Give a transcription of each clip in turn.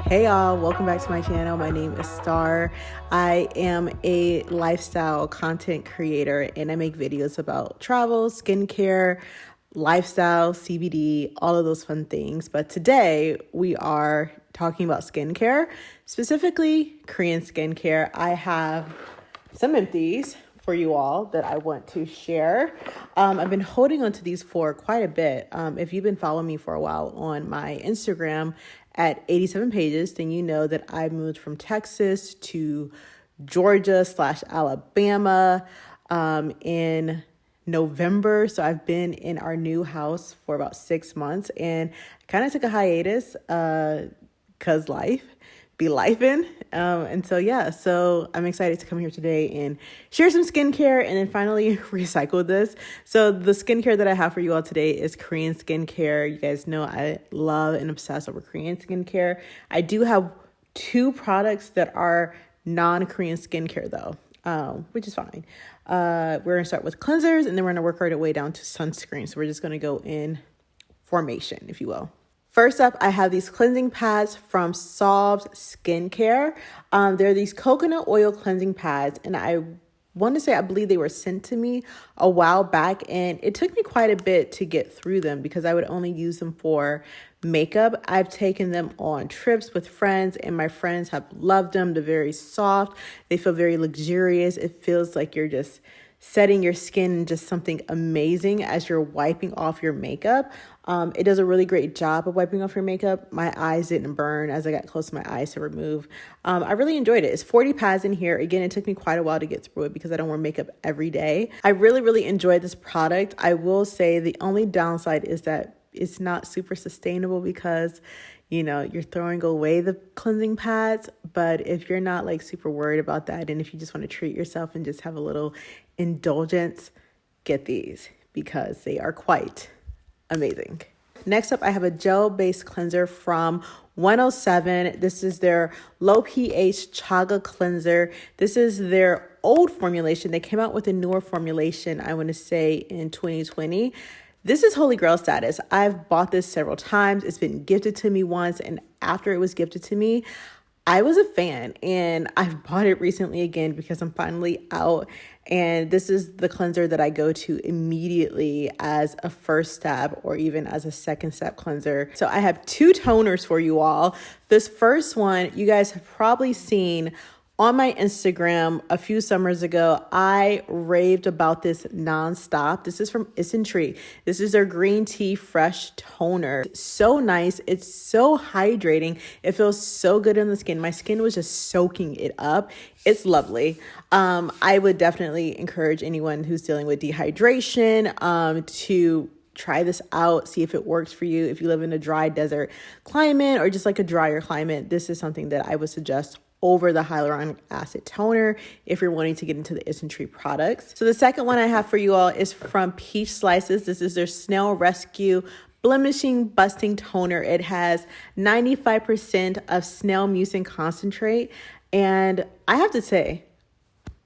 Hey y'all, welcome back to my channel. My name is Star. I am a lifestyle content creator and I make videos about travel, skincare, lifestyle, CBD, all of those fun things. But today we are talking about skincare, specifically Korean skincare. I have some empties for you all that I want to share. I've been holding on to these for quite a bit. If you've been following me for a while on my Instagram at 87PAGES, then you know that I moved from Texas to Georgia/Alabama in November. So I've been in our new house for about 6 months and kind of took a hiatus because life be lifing. So I'm excited to come here today and share some skincare and then finally recycle this. So the skincare that I have for you all today is Korean skincare. You guys know I love and obsess over Korean skincare. I do have 2 products that are non-Korean skincare though, which is fine. We're gonna start with cleansers and then we're gonna work our way down to sunscreen. So we're just gonna go in formation, if you will. First up, I have these cleansing pads from Solved Skincare. They're these coconut oil cleansing pads, and I believe they were sent to me a while back, and it took me quite a bit to get through them because I would only use them for makeup. I've taken them on trips with friends, and my friends have loved them. They're very soft. They feel very luxurious. It feels like you're just setting your skin in just something amazing as you're wiping off your makeup. It does a really great job of wiping off your makeup. My eyes didn't burn as I got close to my eyes to remove. I really enjoyed it. It's 40 pads in here. Again, it took me quite a while to get through it because I don't wear makeup every day. I really enjoyed this product. I will say the only downside is that it's not super sustainable because you're throwing away the cleansing pads. But if you're not like super worried about that, and if you just want to treat yourself and just have a little indulgence, get these because they are quite amazing. Next up, I have a gel-based cleanser from 107. This is their low pH chaga cleanser. This is their old formulation. They came out with a newer formulation, I want to say in 2020. This is holy grail status. I've bought this several times. It's been gifted to me once, and after it was gifted to me, I was a fan, and I've bought it recently again because I'm finally out. And this is the cleanser that I go to immediately as a first step or even as a second step cleanser. So I have 2 toners for you all. This first one, you guys have probably seen on my Instagram a few summers ago. I raved about this nonstop. This is from Isentree. This is their green tea fresh toner. It's so nice. It's so hydrating. It feels so good on the skin. My skin was just soaking it up. It's lovely. I would definitely encourage anyone who's dealing with dehydration to try this out, see if it works for you. If you live in a dry desert climate or just like a drier climate, this is something that I would suggest over the hyaluronic acid toner if you're wanting to get into the Isentree products. So the second one I have for you all is from Peach Slices. This is their Snail Rescue Blemishing Busting Toner. It has 95% of snail mucin concentrate. And I have to say,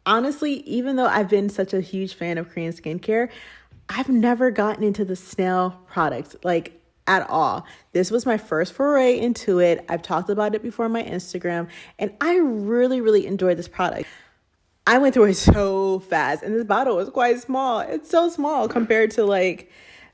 honestly, even though I've been such a huge fan of Korean skincare, I've never gotten into the snail products at all. This was my first foray into it. I've talked about it before on my Instagram, and I really enjoyed this product. I went through it so fast, and this bottle was quite small. It's so small compared to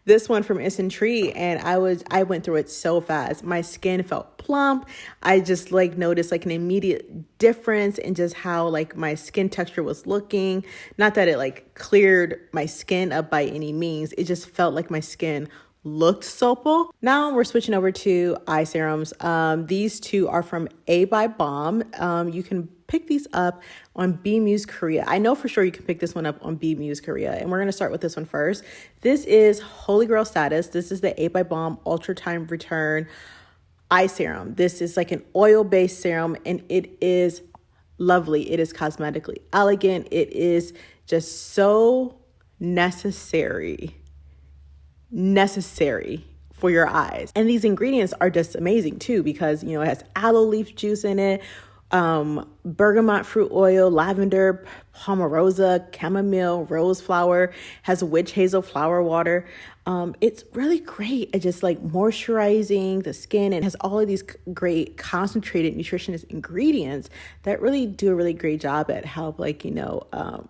this one from Isentree, and I went through it so fast. My skin felt plump. I just noticed an immediate difference in just how my skin texture was looking. Not that it cleared my skin up by any means. It just felt like my skin looked supple. Now we're switching over to eye serums. These 2 are from A by Balm. You can pick these up on Bmuse Korea. I know for sure you can pick this one up on Bmuse Korea, and we're going to start with this one first. This is holy grail status. This is the A by Balm Ultra Time Return eye serum. This is an oil-based serum, and it is lovely. It is cosmetically elegant. It is just so necessary for your eyes. And these ingredients are just amazing too because it has aloe leaf juice in it, bergamot fruit oil, lavender, palmarosa, chamomile, rose flower, has witch hazel flower water. It's really great at just like moisturizing the skin, and has all of these great concentrated nutritionist ingredients that really do a really great job at help, like,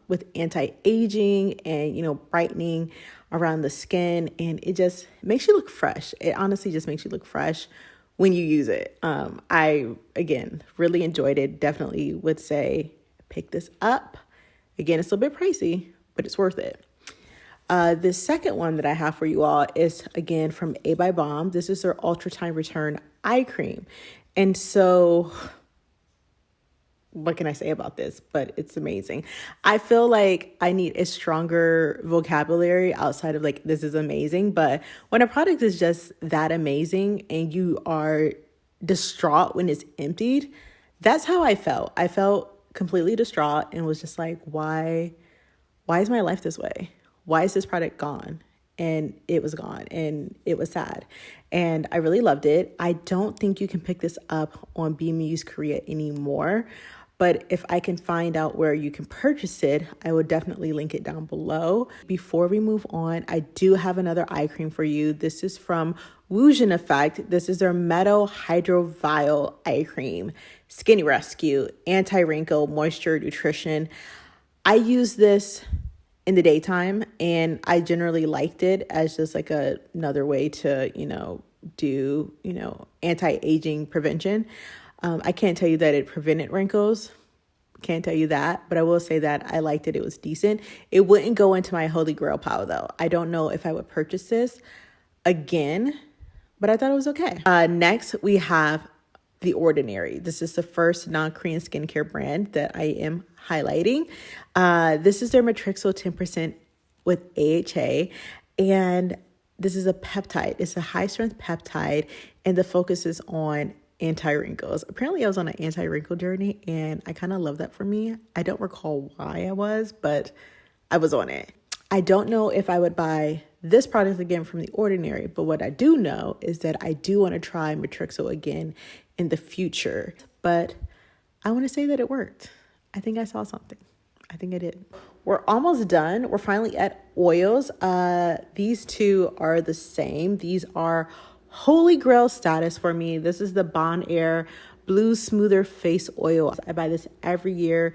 with anti-aging and, brightening around the skin. And it just makes you look fresh. It honestly just makes you look fresh when you use it. I, again, really enjoyed it. Definitely would say pick this up. Again, it's a little bit pricey, but it's worth it. The second one that I have for you all is, again, from A by Balm. This is their Ultra Time Return Eye Cream. And so, what can I say about this? But it's amazing. I feel like I need a stronger vocabulary outside of like, this is amazing. But when a product is just that amazing and you are distraught when it's emptied, that's how I felt. I felt completely distraught and was just like, why is my life this way? Why is this product gone? And it was gone, and it was sad. And I really loved it. I don't think you can pick this up on BMU's Korea anymore, but if I can find out where you can purchase it, I will definitely link it down below. Before we move on, I do have another eye cream for you. This is from Wusion Effect. This is their Meadow Hydro Vial Eye Cream. Skin Rescue, Anti-Wrinkle, Moisture, Nutrition. I use this in the daytime, and I generally liked it as just like another way to, do, anti-aging prevention. I can't tell you that it prevented wrinkles. Can't tell you that, but I will say that I liked it. It was decent. It wouldn't go into my holy grail pile though. I don't know if I would purchase this again, but I thought it was okay. Next, we have The Ordinary. This is the first non-Korean skincare brand that I am highlighting. This is their Matrixyl 10% with AHA, and this is a peptide. It's a high-strength peptide, and the focus is on anti-wrinkles. Apparently, I was on an anti-wrinkle journey, and I kind of love that for me. I don't recall why I was, but I was on it. I don't know if I would buy this product again from The Ordinary, but what I do know is that I do want to try Matrixyl again in the future. But I want to say that it worked. I think I saw something. I think I did. We're almost done. We're finally at oils. These two are the same. These are holy grail status for me. This is the BONAIR Blue Smoother Face Oil. I buy this every year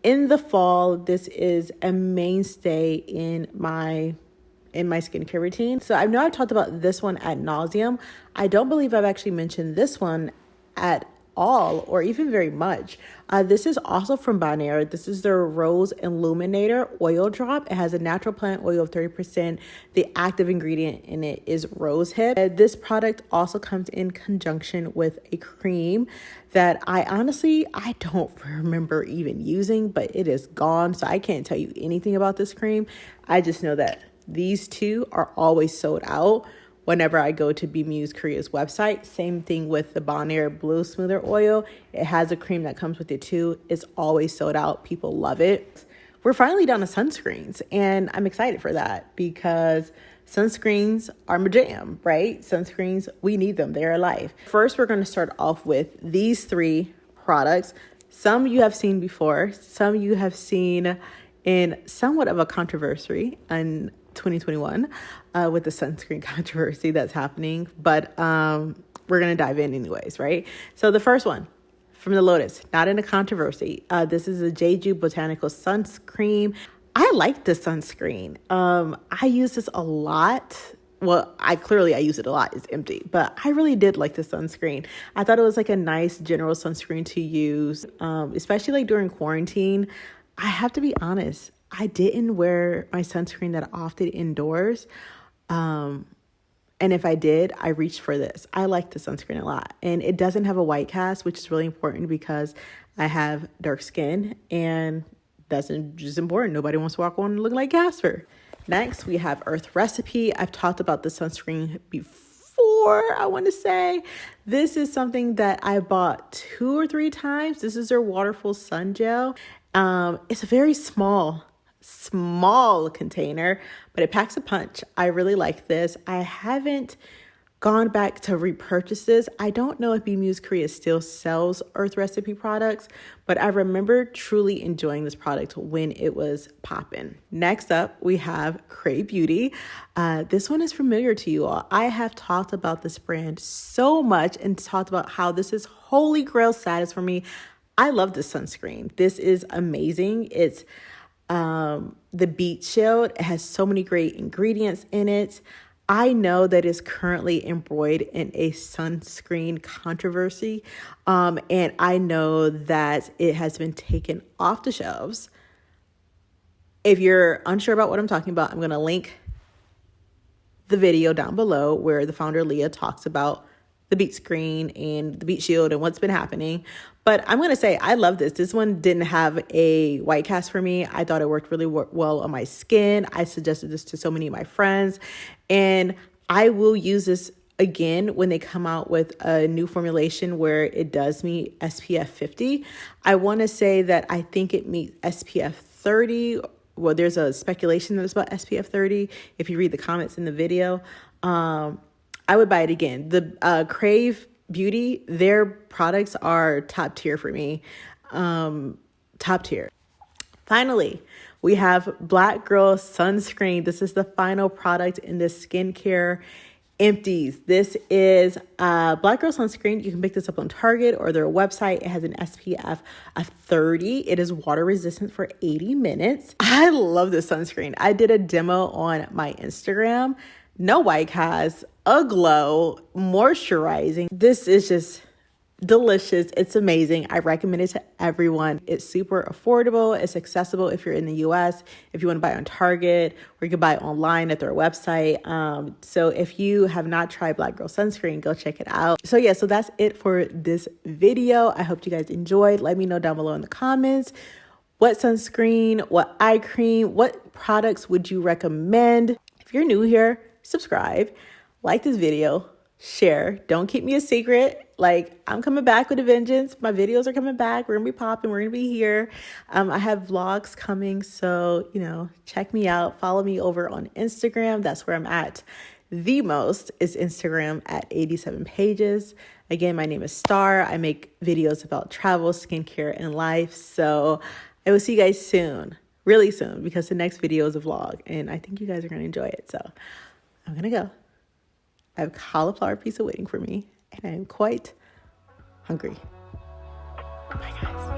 in the fall. This is a mainstay in my skincare routine. So I know I've talked about this one ad nauseum. I don't believe I've actually mentioned this one at all, or even very much. This is also from BONAIR. This is their Rose Illuminator Oil Drop. It has a natural plant oil of 30%. The active ingredient in it is rosehip. This product also comes in conjunction with a cream that I don't remember even using, but it is gone. So I can't tell you anything about this cream. I just know that these two are always sold out whenever I go to BMU's Korea's website. Same thing with the BONAIR Blue Smoother Oil. It has a cream that comes with it too. It's always sold out. People love it. We're finally down to sunscreens, and I'm excited for that because sunscreens are my jam, right? Sunscreens, we need them. They're life. First, we're going to start off with these three products. Some you have seen before. Some you have seen in somewhat of a controversy in 2021 with the sunscreen controversy that's happening, but we're gonna dive in anyways, right? So the first one from the Lotus, not in a controversy. This is a Jeju Botanical Sunscreen. I like this sunscreen. I use this a lot. Well, I use it a lot. It's empty, but I really did like this sunscreen. I thought it was like a nice general sunscreen to use, especially like during quarantine. I have to be honest, I didn't wear my sunscreen that often indoors. And if I did, I reached for this. I like the sunscreen a lot. And it doesn't have a white cast, which is really important because I have dark skin, and that's just important. Nobody wants to walk on looking like Casper. Next, we have Earth Recipe. I've talked about the sunscreen before, I want to say. This is something that I bought 2 or 3 times. This is their Waterful Sun Gel. It's a very small container, but it packs a punch. I really like this. I haven't gone back to repurchase this. I don't know if Muse Korea still sells Earth Recipe products, but I remember truly enjoying this product when it was popping. Next up, we have Krave Beauty. This one is familiar to you all. I have talked about this brand so much and talked about how this is holy grail status for me. I love this sunscreen. This is amazing. It's the Beet Shield. It has so many great ingredients in it. I know that it's currently embroiled in a sunscreen controversy, and I know that it has been taken off the shelves. If you're unsure about what I'm talking about, I'm going to link the video down below where the founder Leah talks about the Beet screen and the Beet Shield and what's been happening. But I'm going to say I love this. This one didn't have a white cast for me. I thought it worked really well on my skin. I suggested this to so many of my friends, and I will use this again when they come out with a new formulation where it does meet SPF 50. I want to say that I think it meets SPF 30. Well, there's a speculation that it's about SPF 30. If you read the comments in the video, I would buy it again. The Krave Beauty, their products are top tier for me. Top tier. Finally, we have Black Girl Sunscreen. This is the final product in this skincare empties. This is Black Girl Sunscreen. You can pick this up on Target or their website. It has an SPF of 30. It is water resistant for 80 minutes. I love this sunscreen. I did a demo on my Instagram. No white cast, a glow, moisturizing. This is just delicious. It's amazing. I recommend it to everyone. It's super affordable. It's accessible if you're in the US, if you want to buy on Target, or you can buy online at their website. So if you have not tried Black Girl Sunscreen, go check it out. So yeah, so that's it for this video. I hope you guys enjoyed. Let me know down below in the comments what sunscreen, what eye cream, what products would you recommend? If you're new here, subscribe, like this video, share. Don't keep me a secret. Like, I'm coming back with a vengeance. My videos are coming back. We're gonna be popping. We're gonna be here. I have vlogs coming, so check me out. Follow me over on Instagram. That's where I'm at the most, is Instagram at 87PAGES. Again, my name is Star. I make videos about travel, skincare, and life. So I will see you guys soon, really soon, because the next video is a vlog, and I think you guys are gonna enjoy it. So I'm gonna go. I have cauliflower pizza waiting for me, and I am quite hungry. Bye, guys.